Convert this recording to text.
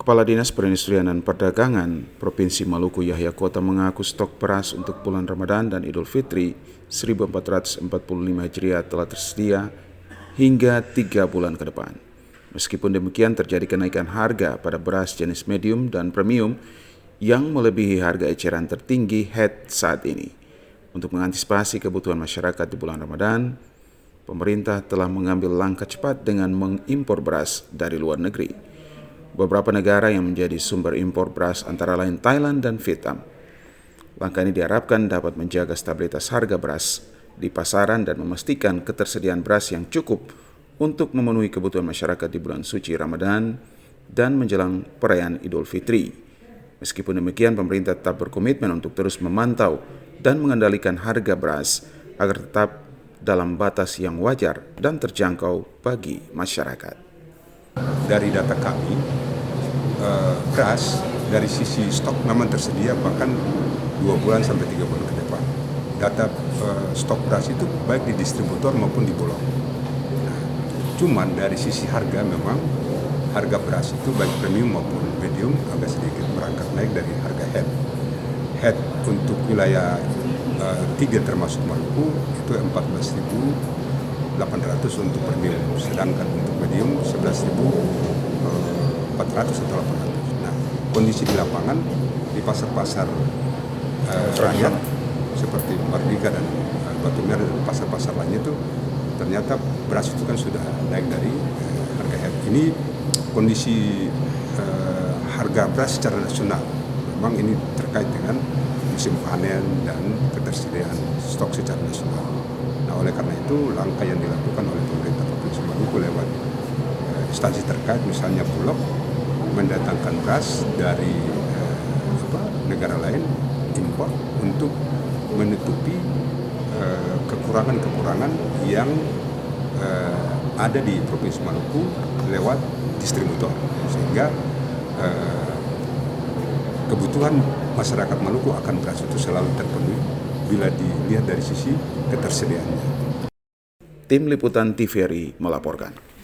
Kepala Dinas Perindustrian dan Perdagangan Provinsi Maluku Yahya Kota mengaku stok beras untuk bulan Ramadan dan Idul Fitri 1445 Hijriah telah tersedia hingga 3 bulan ke depan. Meskipun demikian, terjadi kenaikan harga pada beras jenis medium dan premium yang melebihi harga eceran tertinggi HED saat ini. Untuk mengantisipasi kebutuhan masyarakat di bulan Ramadan, pemerintah telah mengambil langkah cepat dengan mengimpor beras dari luar negeri. Beberapa negara yang menjadi sumber impor beras antara lain Thailand dan Vietnam. Langkah ini diharapkan dapat menjaga stabilitas harga beras di pasaran dan memastikan ketersediaan beras yang cukup untuk memenuhi kebutuhan masyarakat di bulan suci Ramadan dan menjelang perayaan Idul Fitri. Meskipun demikian, pemerintah tetap berkomitmen untuk terus memantau dan mengendalikan harga beras agar tetap dalam batas yang wajar dan terjangkau bagi masyarakat. Dari data kami, beras dari sisi stok memang tersedia bahkan 2 bulan sampai 3 bulan ke depan. Data stok beras itu baik di distributor maupun di Bulog. Nah, cuman dari sisi harga memang harga beras itu baik premium maupun medium agak sedikit merangkak naik dari harga HED. HED untuk wilayah 3 termasuk Maluku itu 14.800 untuk premium, sedangkan untuk medium 11.400 atau 800. Nah, kondisi di lapangan di pasar-pasar rakyat seperti Mardika dan Batu Merah dan pasar-pasar lainnya itu ternyata beras itu kan sudah naik dari harga HED. Ini kondisi harga beras secara nasional. Memang ini terkait dengan musim panen dan ketersediaan stok secara nasional. Nah, oleh karena itu langkah yang dilakukan oleh pemerintah Provinsi Maluku lewat instansi terkait, misalnya Bulog, mendatangkan beras dari negara lain impor untuk menutupi kekurangan-kekurangan yang ada di Provinsi Maluku lewat distributor, sehingga kebutuhan masyarakat Maluku akan beras itu selalu terpenuhi bila dilihat dari sisi ketersediaannya. Tim Liputan TVRI melaporkan.